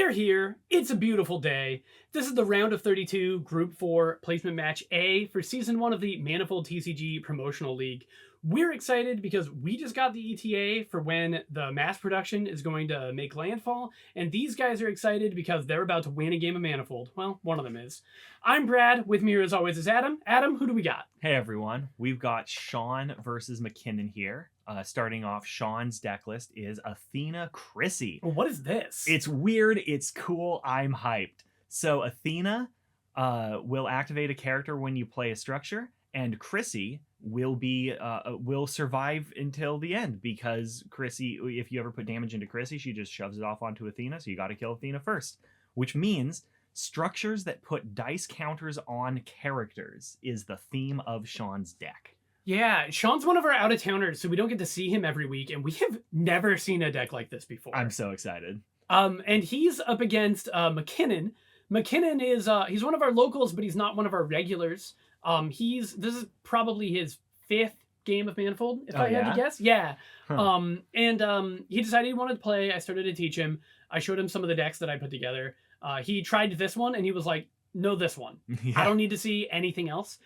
We're here. It's a beautiful day. This is the round of 32 Group 4 Placement Match A for Season 1 of the Manifold TCG Promotional League. We're excited because we just got the ETA for when the mass production is going to make landfall, and these guys are excited because they're about to win a game of Manifold. Well, one of them is. I'm Brad. With me here as always is Adam. Adam, who do we got? Hey everyone, we've got Sean versus McKinnon here. Starting off, Sean's deck list is Athena Chryssy. What is this? It's weird, it's cool, I'm hyped. So Athena will activate a character when you play a structure, and Chryssy will survive until the end, because Chryssy, if you ever put damage into Chryssy, she just shoves it off onto Athena, so you got to kill Athena first. Which means structures that put dice counters on characters is the theme of Sean's deck. Yeah, Sean's one of our out-of-towners, so we don't get to see him every week, and we have never seen a deck like this before. I'm so excited. And he's up against McKinnon. McKinnon is he's one of our locals, but he's not one of our regulars. This is probably his 5th game of Manifold, if I had to guess. Yeah. Huh. He decided he wanted to play. I started to teach him. I showed him some of the decks that I put together. He tried this one, and he was like, no, this one. Yeah. I don't need to see anything else.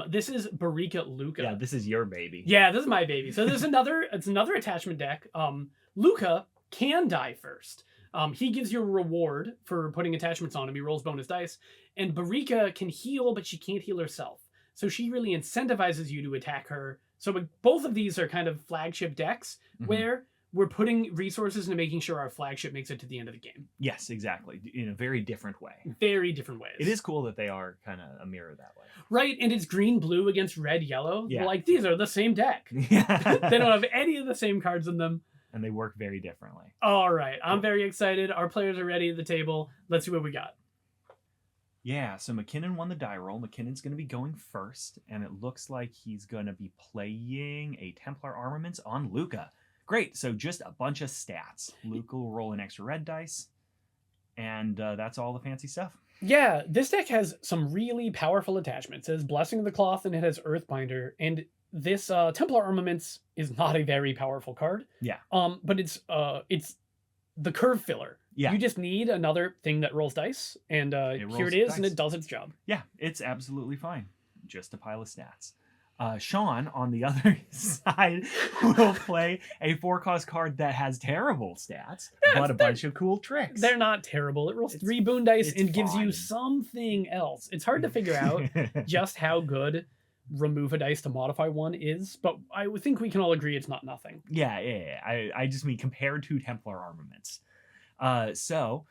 This is Barica Lucca. Yeah, this is your baby. Yeah, this is my baby. So there's another attachment deck. Lucca can die first. He gives you a reward for putting attachments on him. He rolls bonus dice. And Barica can heal, but she can't heal herself. So she really incentivizes you to attack her. So both of these are kind of flagship decks where we're putting resources into making sure our flagship makes it to the end of the game. Yes, exactly. In a very different way. Very different ways. It is cool that they are kind of a mirror that way. Right, and it's green-blue against red-yellow. Yeah. Like, these are the same deck. Yeah. They don't have any of the same cards in them. And they work very differently. All right, I'm very excited. Our players are ready at the table. Let's see what we got. Yeah, so McKinnon won the die roll. McKinnon's going to be going first, and it looks like he's going to be playing a Templar Armaments on Lucca. Great, so just a bunch of stats. Lucca will roll an extra red dice, and that's all the fancy stuff. Yeah, this deck has some really powerful attachments. It has Blessing of the Cloth, and it has Earthbinder, and this Templar Armaments is not a very powerful card. Yeah. But it's the curve filler. Yeah. You just need another thing that rolls dice, and here it is, dice. and it does its job. Yeah, it's absolutely fine. Just a pile of stats. Sean, on the other side, will play a 4-cost card that has terrible stats, but a bunch of cool tricks. They're not terrible. It rolls 3 boon dice and gives you fine. something else. It's hard to figure out just how good remove a dice to modify one is, but I would think we can all agree it's not nothing. Yeah. I just mean compared to Templar Armaments. So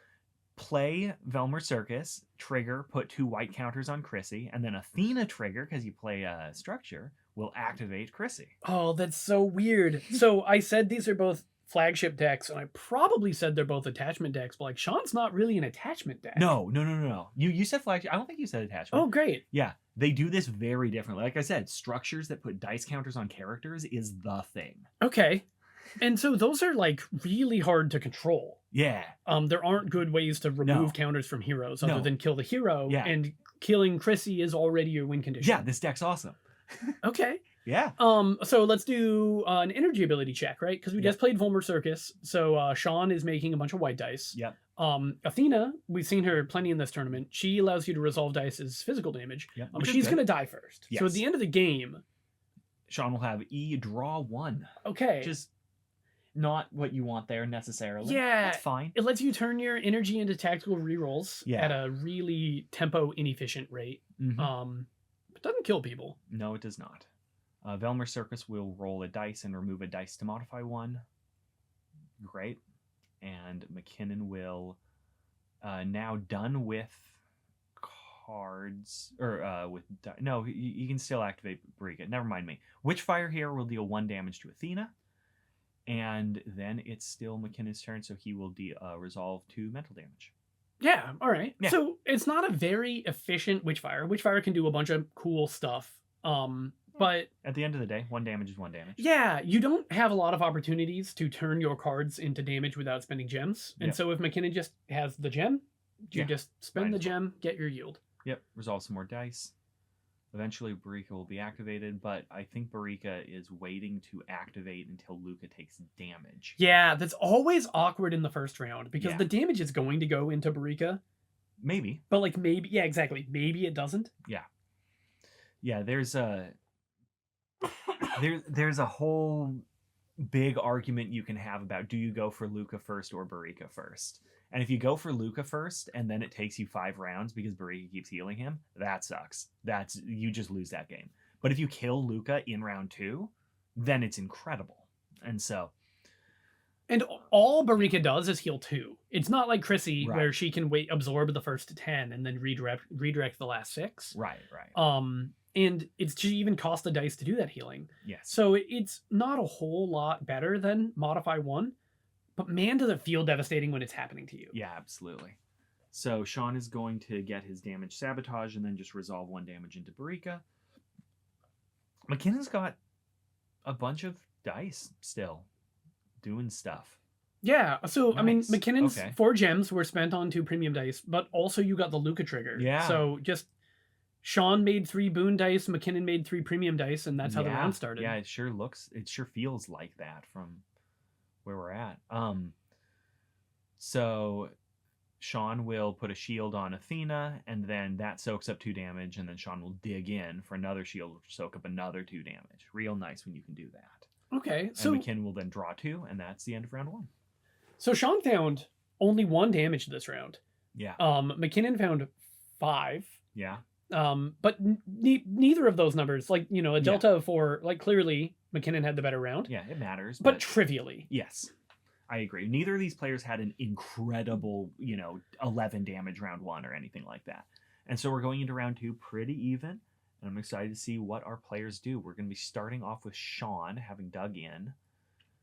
play Velmer Circus, trigger, put 2 white counters on Chryssy, and then Athena trigger, because you play a structure, will activate Chryssy. Oh, that's so weird. So I said these are both flagship decks, and I probably said they're both attachment decks, but like Sean's not really an attachment deck. No. You said flagship. I don't think you said attachment. Oh, great. Yeah, they do this very differently. Like I said, structures that put dice counters on characters is the thing. Okay. And so those are like really hard to control. Yeah. There aren't good ways to remove counters from heroes other than kill the hero. Yeah. And killing Chryssy is already your win condition. Yeah, this deck's awesome. Okay. Yeah. So let's do an energy ability check, right? Because we just played Velmer Circus. So Sean is making a bunch of white dice. Yep. Athena, we've seen her plenty in this tournament. She allows you to resolve dice as physical damage. Yep. She's going to die first. Yes. So at the end of the game, Sean will have draw 1. Okay. Just not what you want there necessarily. Yeah. That's fine. It lets you turn your energy into tactical rerolls at a really tempo inefficient rate. It doesn't kill people. No, it does not. Velmer Circus will roll a dice and remove a dice to modify 1. Great. And McKinnon will, now done with cards, or no, you can still activate Barica. Never mind me. Witchfire here will deal 1 damage to Athena. And then it's still McKinnon's turn, so he will resolve 2 mental damage. Yeah, all right. Yeah. So it's not a very efficient Witchfire. Witchfire can do a bunch of cool stuff. But at the end of the day, 1 damage is 1 damage. Yeah, you don't have a lot of opportunities to turn your cards into damage without spending gems. And so if McKinnon just has the gem, you just spend the gem, get your yield. Yep, resolve some more dice. Eventually, Barica will be activated, but I think Barica is waiting to activate until Lucca takes damage. Yeah, that's always awkward in the first round because Yeah. the damage is going to go into Barica. Maybe. But like maybe, yeah, exactly. Maybe it doesn't. Yeah, there's a there's a whole big argument you can have about, do you go for Lucca first or Barica first? And if you go for Lucca first and then it takes you 5 rounds because Barica keeps healing him, that sucks. You just lose that game. But if you kill Lucca in round 2, then it's incredible. And so, And all Barica does is heal 2. It's not like Chryssy Right. where she can absorb the first 10 and then redirect the last 6. right. And it's just even cost the dice to do that healing. Yes. So it's not a whole lot better than Modify 1, but man, does it feel devastating when it's happening to you. Yeah, absolutely. So Sean is going to get his damage sabotage and then just resolve 1 damage into Barica. McKinnon's got a bunch of dice still doing stuff. Yeah, so I mean, Nice. McKinnon's Okay. 4 gems were spent on 2 premium dice, but also you got the Lucca trigger. Yeah. So just Sean made 3 boon dice, McKinnon made 3 premium dice, and that's how the round started. Yeah, it sure feels like that from where we're at. So Sean will put a shield on Athena, and then that soaks up 2 damage, and then Sean will dig in for another shield, which will soak up another 2 damage. Real nice when you can do that. Okay, And so McKinnon will then draw 2, and that's the end of round 1. so Sean found only 1 damage this round. Yeah. McKinnon found 5. Yeah. But neither of those numbers, like, you know, a Yeah. delta of 4, like clearly McKinnon had the better round, Yeah, it matters. but trivially. yes, I agree. Neither of these players had an incredible, 11 damage round 1 or anything like that. And so we're going into round 2 pretty even. And I'm excited to see what our players do. We're going to be starting off with Sean, having dug in.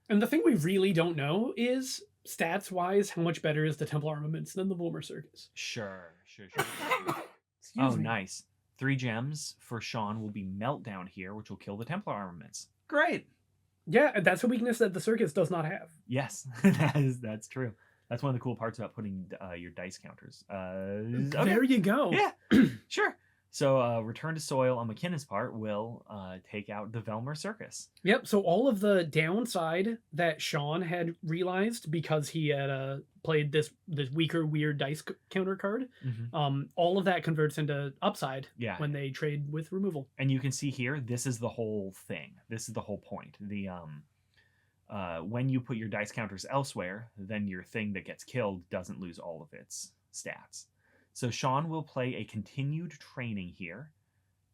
And the thing we really don't know is, stats-wise, how much better is the Temple Armaments than the Wilmer Circus? Sure. Excuse me. Nice. 3 gems for Sean will be Meltdown here, which will kill the Templar armaments. Great. Yeah, and that's a weakness that the Circus does not have. Yes, that's true. That's one of the cool parts about putting your dice counters. Okay. There you go. Yeah, sure. So Return to Soil on McKinnon's part will take out the Velmer Circus. Yep, so all of the downside that Sean had realized because he had played this weaker, weird dice counter card, all of that converts into upside Yeah. when they trade with removal. And you can see here, this is the whole thing. This is the whole point. The when you put your dice counters elsewhere, then your thing that gets killed doesn't lose all of its stats. So Sean will play a continued training here,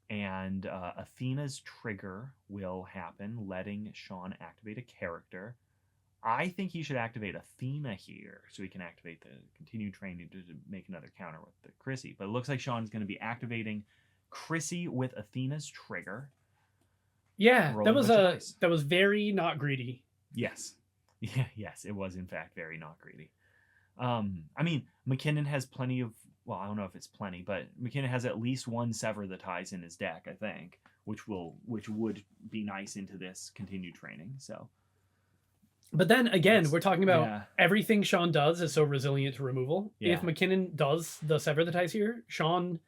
and Athena's trigger will happen, letting Sean activate a character. I think he should activate Athena here, so he can activate the continued training to make another counter with the Chryssy. But it looks like Sean's going to be activating Chryssy with Athena's trigger. Yeah, Rolling that a bunch of dice. that was very not greedy. Yes. Yeah, yes, it was in fact very not greedy. I mean, McKinnon has plenty of, well, I don't know if it's plenty, but McKinnon has at least 1 Sever the Ties in his deck, I think, which would be nice into this continued training. So, But then again, Yes. we're talking about Yeah. everything Sean does is so resilient to removal. Yeah. If McKinnon does the Sever the Ties here, Sean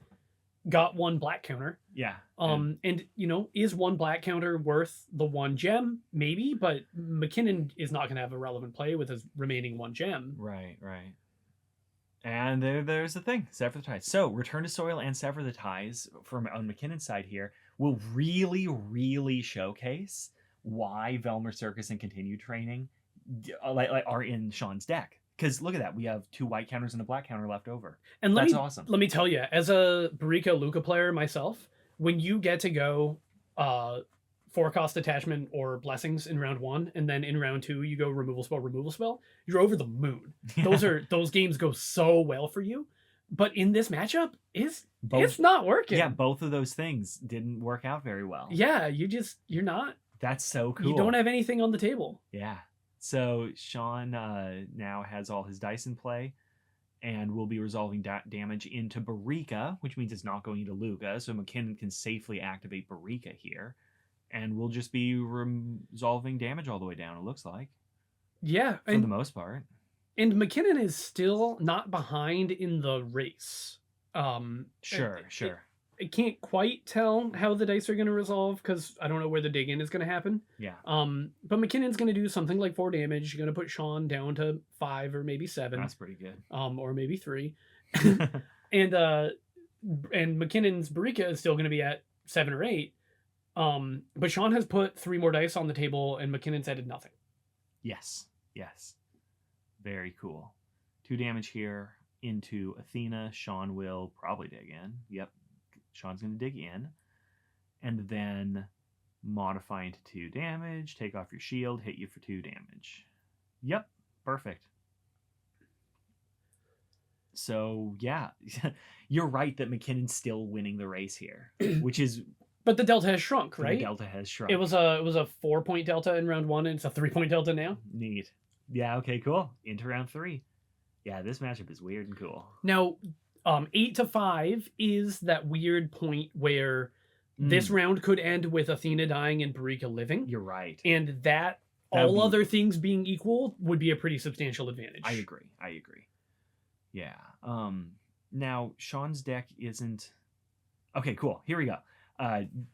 got 1 black counter. yeah. And is 1 black counter worth the 1 gem? Maybe, but McKinnon is not going to have a relevant play with his remaining 1 gem. Right. And there's the thing, Sever the Ties. So Return to Soil and Sever the Ties on McKinnon's side here will really, really showcase why Velmer Circus and Continued Training are in Sean's deck. Because look at that, we have 2 white counters and a black counter left over. And That's awesome. Let me tell you, as a Barica Lucca player myself, when you get to go 4-cost attachment or blessings in round 1, and then in round 2 you go removal spell, you're over the moon. Those games go so well for you. But in this matchup, it's not working. Yeah, both of those things didn't work out very well. Yeah, you're not. That's so cool. You don't have anything on the table. Yeah. So Sean now has all his dice in play and will be resolving damage into Barica, which means it's not going into Lucca. So McKinnon can safely activate Barica here. And we'll just be resolving damage all the way down, it looks like. Yeah. For the most part. And McKinnon is still not behind in the race. Sure. I can't quite tell how the dice are going to resolve because I don't know where the dig in is going to happen. Yeah. But McKinnon's going to do something like 4 damage. Going to put Sean down to 5 or maybe 7. That's pretty good. Or maybe 3. and McKinnon's Barica is still going to be at 7 or 8. But Sean has put 3 more dice on the table, and McKinnon's added nothing. Yes. Very cool. 2 damage here into Athena. Sean will probably dig in. Yep. Sean's going to dig in. And then modify into 2 damage. Take off your shield. Hit you for 2 damage. Yep. Perfect. So, yeah. You're right that McKinnon's still winning the race here. Which is... But the delta has shrunk, right? The delta has shrunk. It was a 4-point delta in round 1, and it's a 3-point delta now. Neat. Yeah, okay, cool. Into round 3. Yeah, this matchup is weird and cool. Now, 8 to 5 is that weird point where this round could end with Athena dying and Barica living. You're right. And that all other things being equal, would be a pretty substantial advantage. I agree. Yeah. Now, Sean's deck isn't... Okay, cool. Here we go.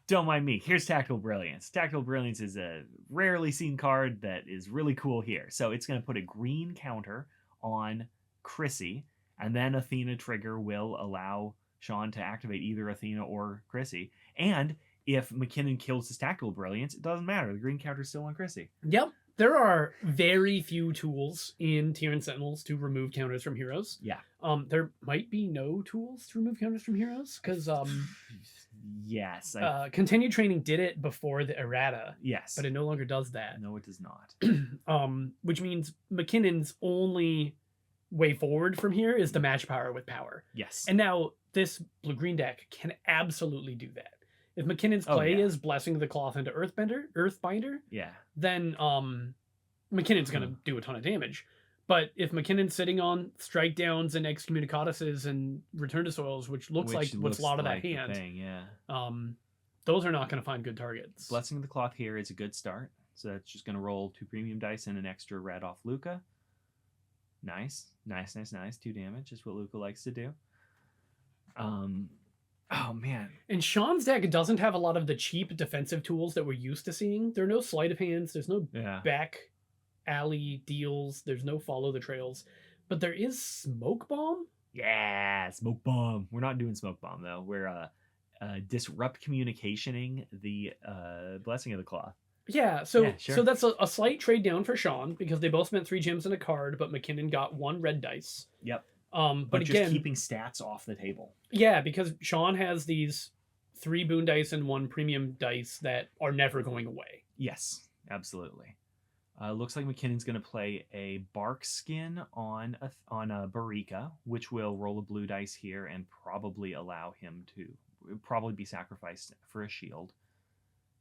Don't mind me. Here's Tactical Brilliance. Tactical Brilliance is a rarely seen card that is really cool here. So it's going to put a green counter on Chryssy, and then Athena trigger will allow Sean to activate either Athena or Chryssy. And if McKinnon kills his Tactical Brilliance, it doesn't matter. The green counter is still on Chryssy. Yep. There are very few tools in Tyrant Sentinels to remove counters from heroes. Yeah. There might be no tools to remove counters from heroes because yes, Continued Training did it before the errata. Yes, but it no longer does that. No, it does not. Which means McKinnon's only way forward from here is to match power with power. Yes. And now this blue-green deck can absolutely do that. If McKinnon's play is Blessing the Cloth into Earthbinder, yeah, then McKinnon's going to do a ton of damage. But if McKinnon's sitting on Strike Downs and Excommunicatuses and Return to Soils, which looks like what's a lot of that hand, those are not going to find good targets. Blessing of the Cloth here is a good start. So that's just going to roll 2 premium dice and an extra red off Lucca. Nice. 2 damage is what Lucca likes to do. Oh, man. And Sean's deck doesn't have a lot of the cheap defensive tools that we're used to seeing. There are no sleight of hands. There's no back alley deals. There's no follow the trails. But there is Smoke Bomb. Yeah, Smoke Bomb. We're not doing Smoke Bomb, though. We're disrupt communicationing the Blessing of the Cloth. Yeah, so that's a slight trade down for Sean because they both spent 3 gems and a card, but McKinnon got 1 red dice. Yep. But just again, keeping stats off the table. Yeah, because Sean has these 3 boon dice and 1 premium dice that are never going away. Yes, absolutely. Looks like McKinnon's going to play a Bark Skin on a Barica, which will roll a blue dice here and probably allow him to be sacrificed for a shield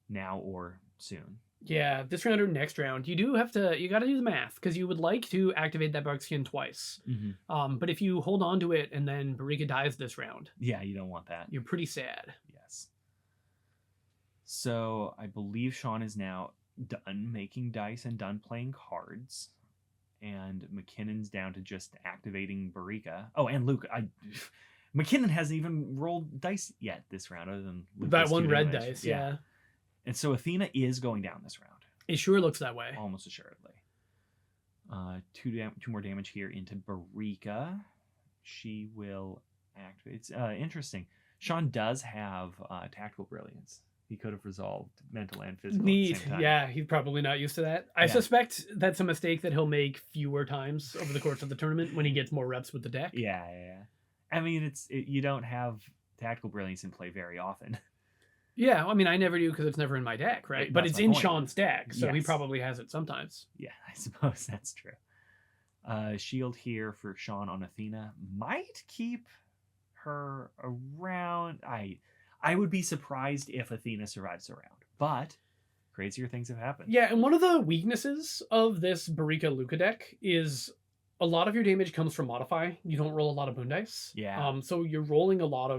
now or soon. Yeah, this round or next round, you got to do the math because you would like to activate that Bark Skin twice. Mm-hmm. But if you hold on to it and then Barica dies this round, yeah, you don't want that. You're pretty sad. Yes. So I believe Sean is now done making dice and done playing cards, and McKinnon's down to just activating Barica. Oh, and Luke, McKinnon hasn't even rolled dice yet this round, other than Luke's that 1 red damage. dice. Yeah. And so Athena is going down this round. It sure looks that way. Almost assuredly. 2 more damage here into Barica. She will activate. It's interesting. Sean does have Tactical Brilliance. He could have resolved mental and physical Neat. at the same time. Yeah, he's probably not used to that. I suspect that's a mistake that he'll make fewer times over the course of the tournament when he gets more reps with the deck. Yeah. I mean, you don't have Tactical Brilliance in play very often. Yeah, I mean, I never do because it's never in my deck, right? But it's in Sean's deck, so he probably has it sometimes. Yeah, I suppose that's true. Shield here for Sean on Athena might keep her around. I would be surprised if Athena survives the round, but crazier things have happened. Yeah, and one of the weaknesses of this Barica Lucca deck is a lot of your damage comes from modify. You don't roll a lot of boon dice. Yeah. So you're resolving a lot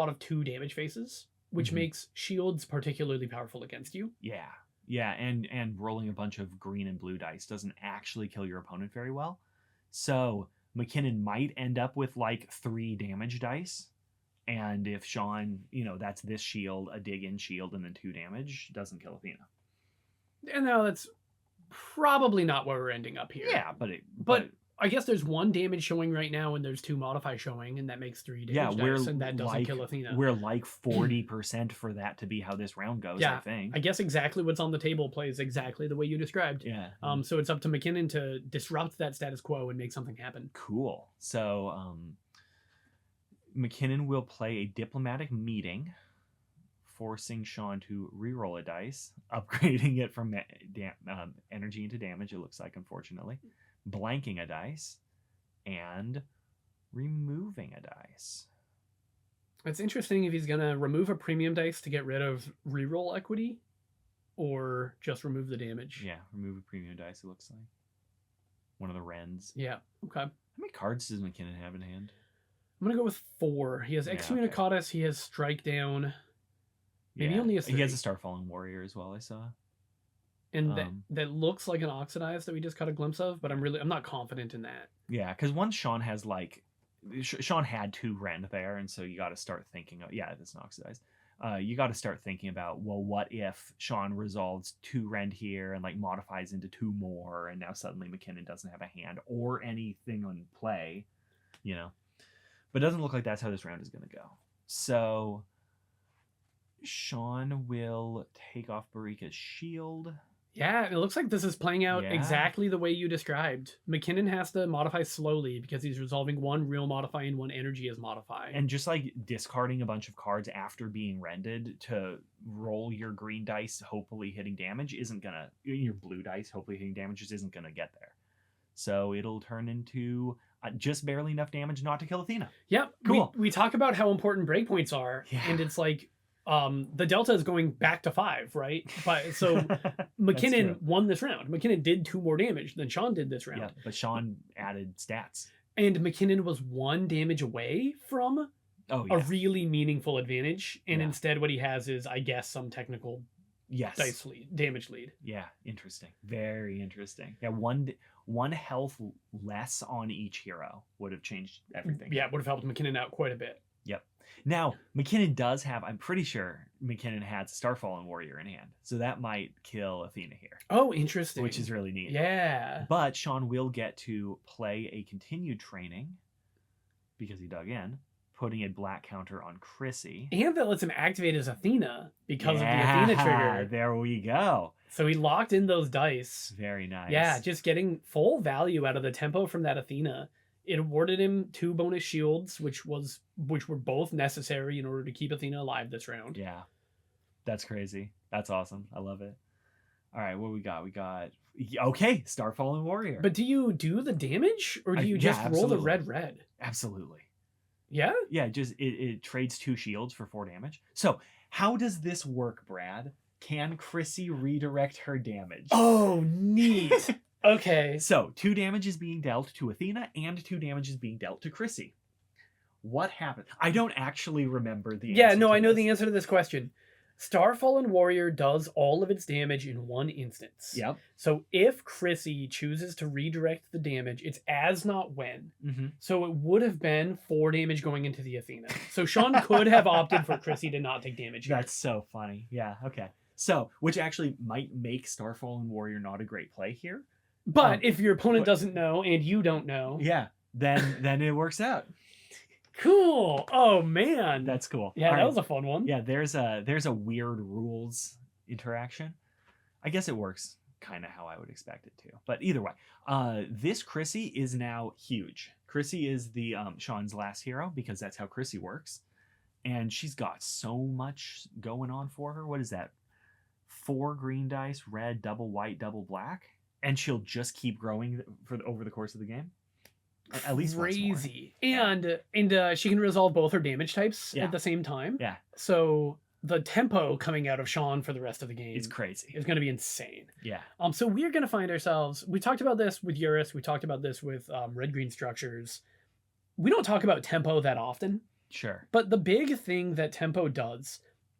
of 2 damage faces, which makes shields particularly powerful against you. Yeah, and rolling a bunch of green and blue dice doesn't actually kill your opponent very well. So McKinnon might end up with like 3 damage dice And if Sean, that's this shield, a dig in shield, and then 2 damage, doesn't kill Athena. And now that's probably not where we're ending up here. Yeah, but I guess there's 1 damage showing right now, and there's 2 modify showing, and that makes 3 damage dice, and that doesn't kill Athena. We're like 40% for that to be how this round goes, I think. I guess exactly what's on the table plays exactly the way you described. Yeah. So it's up to McKinnon to disrupt that status quo and make something happen. Cool. So McKinnon will play a diplomatic meeting, forcing Sean to reroll a dice, upgrading it from energy into damage, it looks like, unfortunately, blanking a dice, and removing a dice. It's interesting if he's going to remove a premium dice to get rid of reroll equity, or just remove the damage. Yeah, remove a premium dice, it looks like. One of the Wrens. Yeah, okay. How many cards does McKinnon have in hand? I'm going to go with 4. He has Excommunicatus, he has Strike Down. Maybe only a 3. He has a Starfallen Warrior as well, I saw. And that looks like an Oxidized that we just caught a glimpse of, but I'm not confident in that. Yeah, because once Sean has Sean had 2 Rend there, and so you got to start thinking of, that's an Oxidized. You got to start thinking about, well, what if Sean resolves 2 Rend here and modifies into 2 more, and now suddenly McKinnon doesn't have a hand or anything on play, But it doesn't look like that's how this round is going to go. So Sean will take off Barica's shield. Yeah, it looks like this is playing out exactly the way you described. McKinnon has to modify slowly because he's resolving 1 real modify and 1 energy is modify. And just discarding a bunch of cards after being rended to roll your green dice, hopefully hitting damage, your blue dice, hopefully hitting damage, just isn't going to get there. So it'll turn into just barely enough damage not to kill Athena. Yep. Cool. We talk about how important breakpoints are, and it's like, the delta is going back to 5, right? But so McKinnon won this round. McKinnon did 2 more damage than Sean did this round. Yeah, but Sean added stats. And McKinnon was 1 damage away from a really meaningful advantage. And instead what he has is, I guess, some technical dice lead, damage lead. Yeah, interesting. Very interesting. Yeah, one health less on each hero would have changed everything. Yeah, it would have helped McKinnon out quite a bit. Yep. Now, McKinnon does have, I'm pretty sure McKinnon has Starfallen Warrior in hand. So that might kill Athena here. Oh, interesting. Which is really neat. Yeah. But Sean will get to play a continued training because he dug in, putting a black counter on Chryssy. And that lets him activate his Athena because of the Athena trigger. There we go. So he locked in those dice. Very nice. Yeah, just getting full value out of the tempo from that Athena. It awarded him 2 bonus shields, which were both necessary in order to keep Athena alive this round. Yeah. That's crazy. That's awesome. I love it. All right, what we got? We got Starfallen Warrior. But do you do the damage, or do you just roll the red? Absolutely. Yeah? Yeah, just it trades 2 shields for 4 damage. So how does this work, Brad? Can Chryssy redirect her damage? Oh, neat. Okay. So 2 damage is being dealt to Athena and 2 damage is being dealt to Chryssy. What happened? I don't actually remember the answer. Yeah, no, I know the answer to this question. Starfallen Warrior does all of its damage in 1 instance. Yep. So if Chryssy chooses to redirect the damage, it's as not when. Mm-hmm. So it would have been 4 damage going into the Athena. So Sean could have opted for Chryssy to not take damage here. That's so funny. Yeah, okay. So, which actually might make Starfallen Warrior not a great play here. But if your opponent doesn't know and you don't know. Yeah, then it works out. Cool. Oh man, that's cool. Yeah, that was a fun one. Yeah, there's a weird rules interaction. I guess it works kind of how I would expect it to. But either way, this Chryssy is now huge. Chryssy is the Sean's last hero because that's how Chryssy works, and she's got so much going on for her. What is that? 4 green dice, red, double white, double black, and she'll just keep growing over the course of the game. At least crazy. And she can resolve both her damage types at the same time. Yeah. So the tempo coming out of Sean for the rest of the game, it's crazy. It's going to be insane. Yeah. So we're going to find ourselves. We talked about this with Eurus. We talked about this with red-green structures. We don't talk about tempo that often. Sure. But the big thing that tempo does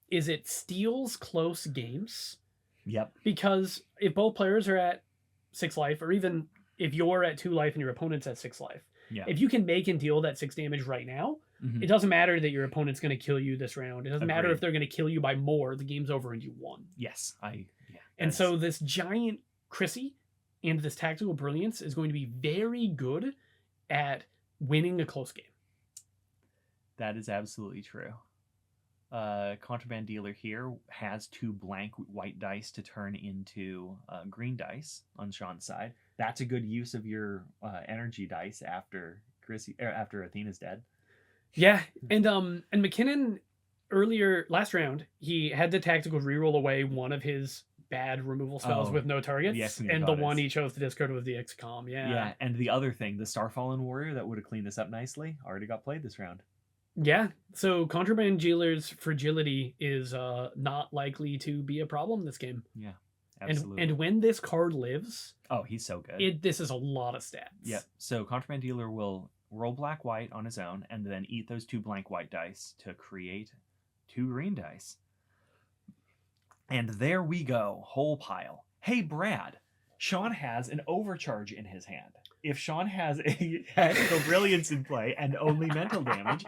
is it steals close games. Yep. Because if both players are at 6 life, or even if you're at 2 life and your opponent's at 6 life, if you can make and deal that 6 damage right now, Mhm. It doesn't matter that your opponent's going to kill you this round. It doesn't matter Agreed. if they're going to kill you by more. The game's over and you won. Yes, yeah. And so this giant Chryssy and this tactical brilliance is going to be very good at winning a close game. That is absolutely true. Contraband dealer here has 2 blank white dice to turn into green dice on Sean's side. That's a good use of your energy dice after Athena's dead. Yeah, and McKinnon earlier last round he had the tactical reroll away one of his bad removal spells with no targets, and the one he chose to discard was the XCOM. Yeah, and the other thing, the Starfallen Warrior that would have cleaned this up nicely, already got played this round. Yeah, so Contraband Dealer's fragility is not likely to be a problem this game. Yeah, absolutely. And when this card lives... Oh, he's so good. This is a lot of stats. Yep, so Contraband Dealer will roll black-white on his own, and then eat those 2 blank white dice to create 2 green dice. And there we go, whole pile. Hey, Brad, Sean has an overcharge in his hand. If Sean has a tactical brilliance in play and only mental damage...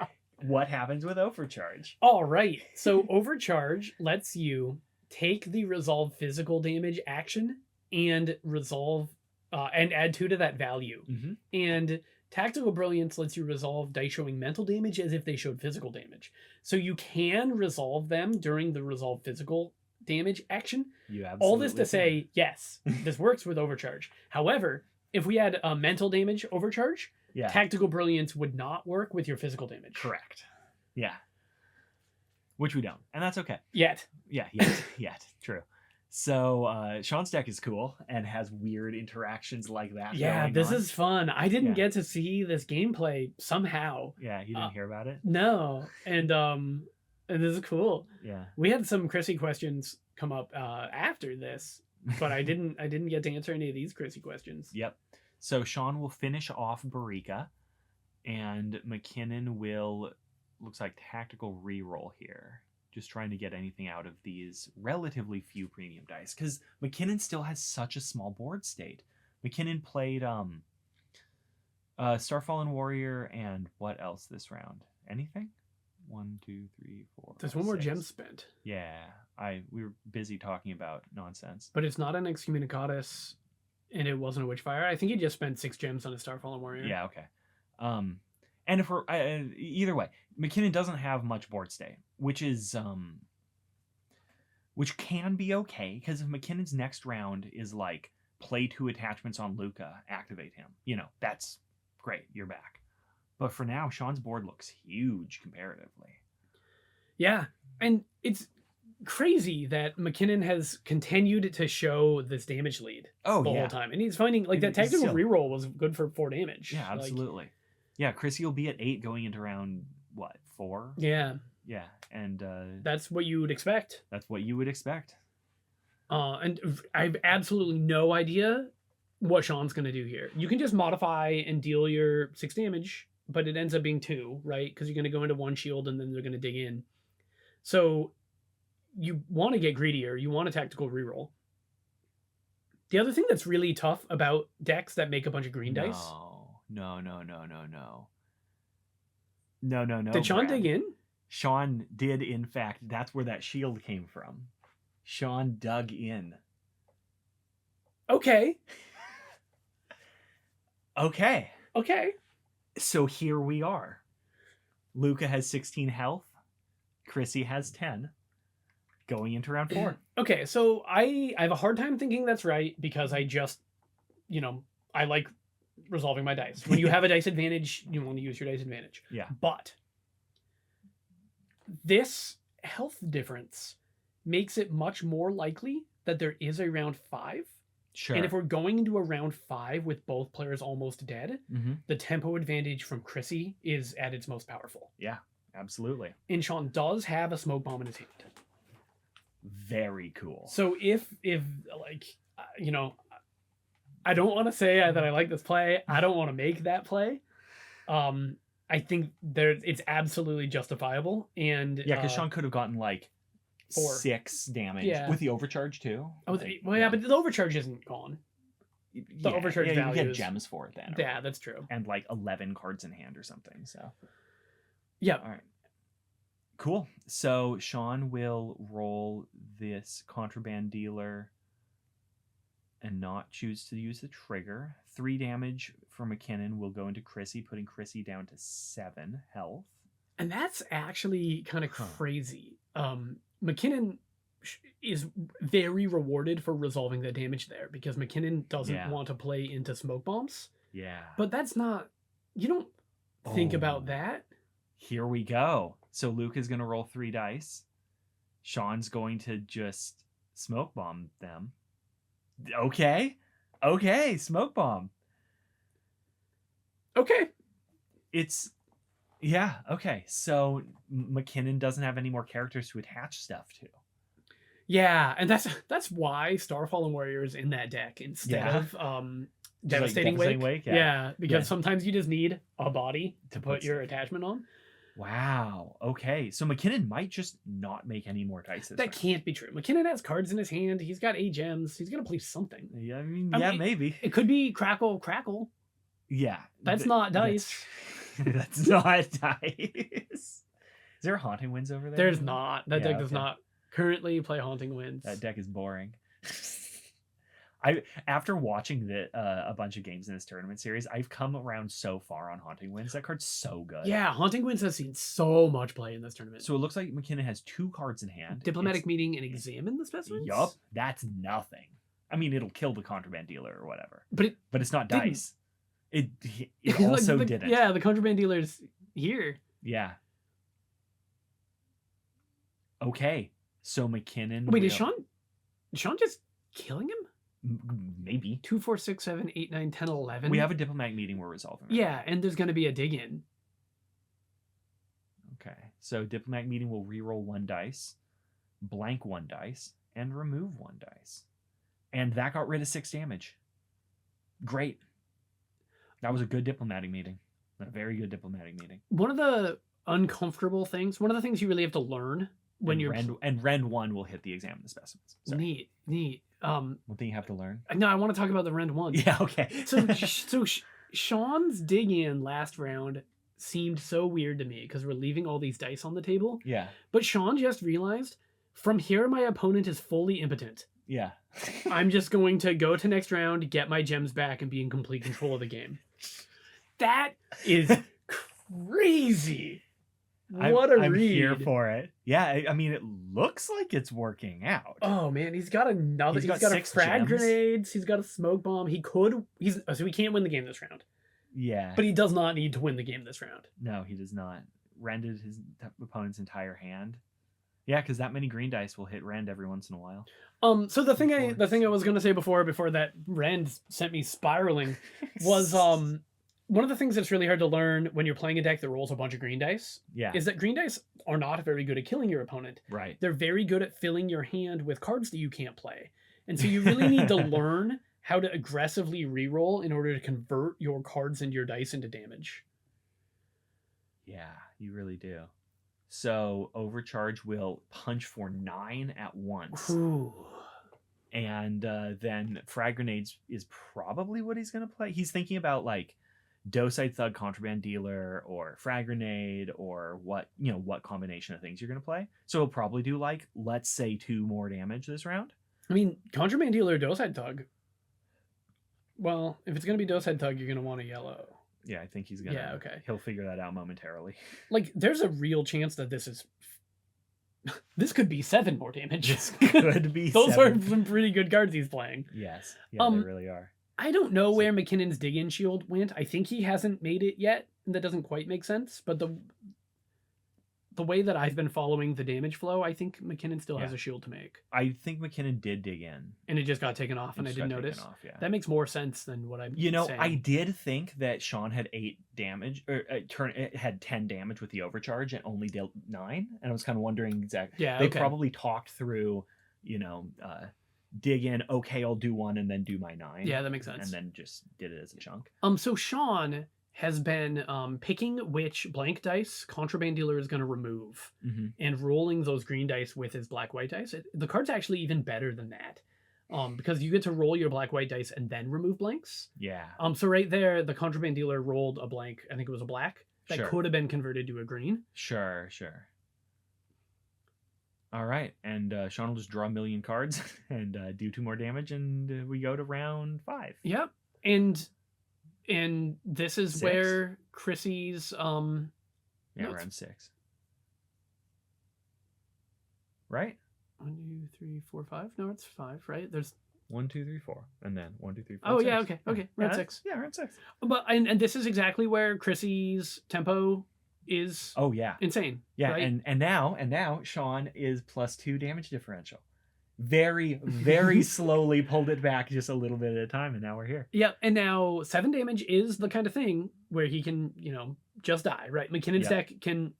What happens with overcharge? All right. So overcharge lets you take the resolve physical damage action and resolve and add 2 to that value. Mm-hmm. And tactical brilliance lets you resolve dice showing mental damage as if they showed physical damage. So you can resolve them during the resolve physical damage action. You absolutely All this to say, yes, this works with overcharge. However, if we had a mental damage overcharge, tactical brilliance would not work with your physical damage. Correct. Yeah. Which we don't. And that's okay. Yet. Yeah, yet. True. So Sean's deck is cool and has weird interactions like that. Yeah, this is fun. I didn't get to see this gameplay somehow. Yeah, you didn't hear about it? No. And this is cool. Yeah. We had some Chryssy questions come up after this, but I didn't get to answer any of these Chryssy questions. Yep. So Sean will finish off Barica, and McKinnon will, looks like, tactical reroll here. Just trying to get anything out of these relatively few premium dice, because McKinnon still has such a small board state. McKinnon played Starfallen Warrior and what else this round? Anything? 1, 2, 3, 4. There's one more gem spent. Yeah, we were busy talking about nonsense. But it's not an Excommunicatus. And it wasn't a Witchfire. I think he just spent 6 gems on a Starfallen Warrior. Yeah, okay. And if we're either way, McKinnon doesn't have much board state, which is which can be okay, because if McKinnon's next round is like play 2 attachments on Lucca, activate him, that's great. You're back. But for now, Sean's board looks huge comparatively. Yeah, and it's crazy that McKinnon has continued to show this damage lead the whole time, and he's finding that tactical reroll was good for 4 damage. Yeah, absolutely. Yeah, Chryssy will be at 8 going into round 4. Yeah, and that's what you would expect. And I have absolutely no idea what Sean's gonna do here. You can just modify and deal your 6 damage, but it ends up being 2, right? Because you're gonna go into 1 shield and then they're gonna dig in. So you want to get greedier. You want a tactical reroll. The other thing that's really tough about decks that make a bunch of green dice. No. Did Sean dig in? Sean did, in fact. That's where that shield came from. Sean dug in. Okay. Okay. So here we are. Lucca has 16 health. Chryssy has 10. Going into round 4. Okay, so I have a hard time thinking that's right, because I just, I like resolving my dice. When you have a dice advantage, you want to use your dice advantage. Yeah. But this health difference makes it much more likely that there is a round 5. Sure. And if we're going into a round 5 with both players almost dead, the tempo advantage from Chryssy is at its most powerful. Yeah, absolutely. And Sean does have a smoke bomb in his hand. Very cool. So if I don't want to say that I like this play. I don't want to make that play. I think it's absolutely justifiable. And because Sean could have gotten 4. 6 damage with the overcharge too. But the overcharge isn't gone. The overcharge value. You get gems for it then. Yeah, that's true. And 11 cards in hand or something. So Yeah. All right. Cool. So Sean will roll this contraband dealer and not choose to use the trigger. 3 damage for McKinnon will go into Chryssy, putting Chryssy down to 7 health. And that's actually kind of crazy. McKinnon is very rewarded for resolving the damage there because McKinnon doesn't want to play into smoke bombs. Yeah. But that's not... You don't think about that. Here we go. So Luke is going to roll 3 dice. Sean's going to just smoke bomb them. Okay. Smoke bomb. Okay. Yeah, okay. So McKinnon doesn't have any more characters to attach stuff to. Yeah, and that's why Starfallen Warrior is in that deck instead of Devastating Wake. Yeah, because sometimes you just need a body to put your attachment on. Wow. Okay. So McKinnon might just not make any more dice. That can't be true. McKinnon has cards in his hand. He's got 8 gems. He's gonna play something. Yeah, I mean, maybe. It could be Crackle. Yeah. That's not dice. That's not dice. Is there Haunting Winds over there? There's not. That deck does not currently play Haunting Winds. That deck is boring. After watching a bunch of games in this tournament series, I've come around so far on Haunting Winds. That card's so good. Yeah, Haunting Winds has seen so much play in this tournament. So it looks like McKinnon has 2 cards in hand. Diplomatic Meeting and Examine the Specimens? Yup. That's nothing. I mean, it'll kill the contraband dealer or whatever. But it's not dice. It also didn't. Yeah, the contraband dealer's here. Yeah. Okay. So McKinnon... Wait, is Sean just killing him? Maybe 2, 4, 6, 7, 8, 9, 10, 11. We have a diplomatic meeting we're resolving. Right yeah, and there's going to be a dig in. Okay, so diplomatic meeting will reroll 1 dice, blank 1 dice, and remove 1 dice, and that got rid of 6 damage. Great. That was a good diplomatic meeting. A very good diplomatic meeting. One of the uncomfortable things. One of the things you really have to learn when you're Rend 1 will hit the Examine the Specimens. Sorry. Neat. One thing you have to learn. No, I want to talk about the Rend 1. Yeah, okay. so Sean's dig in last round seemed so weird to me because we're leaving all these dice on the table. Yeah. But Sean just realized from here my opponent is fully impotent. Yeah. I'm just going to go to next round, get my gems back, and be in complete control of the game. That is crazy. What a read. I'm here for it. Yeah, I mean, it looks like it's working out. Oh, man. He's got another. He's got a frag grenades. He's got a smoke bomb. So he can't win the game this round. Yeah. But he does not need to win the game this round. No, he does not. Rended his opponent's entire hand. Yeah, because that many green dice will hit Rend every once in a while. So the thing I was going to say before that Rend sent me spiraling was one of the things that's really hard to learn when you're playing a deck that rolls a bunch of green dice is that green dice are not very good at killing your opponent. Right. They're very good at filling your hand with cards that you can't play. And so you really need to learn how to aggressively reroll in order to convert your cards and your dice into damage. Yeah, you really do. So Overcharge will punch for 9 at once. Ooh. And then Frag Grenades is probably what he's going to play. He's thinking about like Docide Thug, Contraband Dealer, or Frag Grenade, or what combination of things you're going to play. So he'll probably do like, let's say 2 more damage this round. I mean, Contraband Dealer, Docide Thug. Well, if it's going to be Docide Thug, you're going to want a yellow. Yeah, I think he's going to. Yeah, okay. He'll figure that out momentarily. Like, there's a real chance that this could be 7 more damage. This could be Those 7. are some pretty good cards he's playing. Yes. Yeah, they really are. I don't know where McKinnon's dig-in shield went. I think he hasn't made it yet. And that doesn't quite make sense. But the way that I've been following the damage flow, I think McKinnon still has a shield to make. I think McKinnon did dig in. And it just got taken off and I didn't notice. Yeah. That makes more sense than what I'm saying. I did think that Sean had 8 damage, or it had 10 damage with the overcharge and only dealt 9. And I was kind of wondering exactly. Yeah, they probably talked through, dig in, okay, I'll do 1 and then do my 9. Yeah, that makes sense. And then just did it as a chunk. So Sean has been picking which blank dice Contraband Dealer is going to remove and rolling those green dice with his black-white dice. The card's actually even better than that because you get to roll your black-white dice and then remove blanks. Yeah. So right there, the Contraband Dealer rolled a blank. I think it was a black. that Sure. could have been converted to a green. Sure. All right, and Sean will just draw a million cards and do 2 more damage, and we go to round 5. Yep. And this is 6. where Chryssy's Yeah, no, round 6. Right? 1, 2, 3, 4, 5. No, it's 5, right? There's 1, 2, 3, 4, and then 1, 2, 3, 4. oh 6. yeah, okay, Yeah, round 6. Yeah, round 6. But and this is exactly where Chryssy's tempo is Oh yeah, insane. yeah, right? and now Sean is +2 damage differential. Very slowly pulled it back just a little bit at a time, and now we're here. Yeah, and now 7 damage is the kind of thing where he can, just die, right? McKinnon's deck can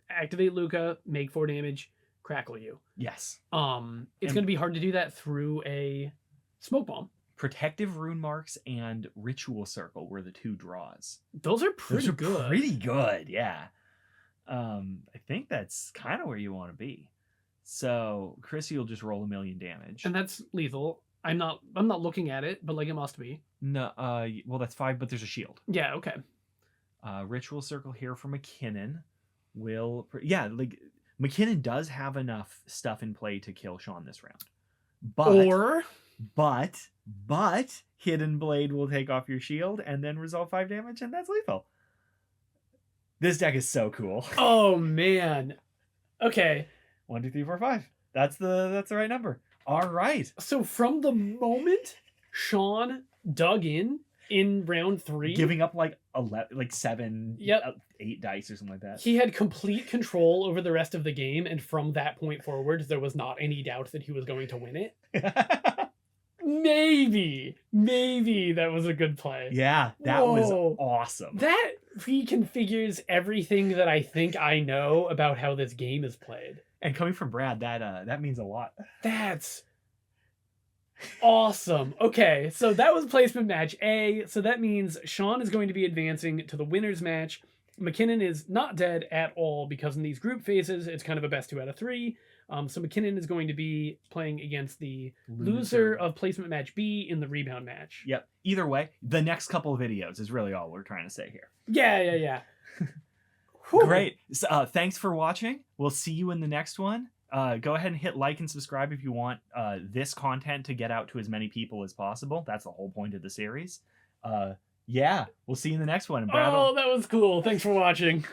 activate Lucca, make 4 damage, crackle you. Yes. It's going to be hard to do that through a smoke bomb. Protective Rune Marks and Ritual Circle were the 2 draws. Those are pretty good. Pretty good, yeah. I think that's kind of where you want to be. So Chryssy will just roll 1 million damage. And that's lethal. I'm not looking at it, but like it must be. No, well that's 5, but there's a shield. Yeah, okay. Ritual Circle here for McKinnon will McKinnon does have enough stuff in play to kill Sean this round. But Hidden Blade will take off your shield and then resolve 5 damage, and that's lethal. This deck is so cool. Oh man. Okay. 1, 2, 3, 4, 5. That's the right number. All right. So from the moment Sean dug in round 3, Giving up like 7, Yep. 8 dice or something like that. he had complete control over the rest of the game, and from that point forward, there was not any doubt that he was going to win it. Maybe that was a good play. Yeah, that was Whoa. awesome. That reconfigures everything that I think I know about how this game is played. And coming from Brad, that means a lot. That's awesome. Okay, so that was placement match A. So that means Sean is going to be advancing to the winner's match. McKinnon is not dead at all because in these group phases, it's kind of a best 2 out of 3. So McKinnon is going to be playing against the loser of placement match B in the rebound match. Yep. Either way, the next couple of videos is really all we're trying to say here. Yeah. Whew. Great. So, thanks for watching. We'll see you in the next one. Go ahead and hit like and subscribe if you want this content to get out to as many people as possible. That's the whole point of the series. Yeah, we'll see you in the next one. Oh, that was cool. Thanks for watching.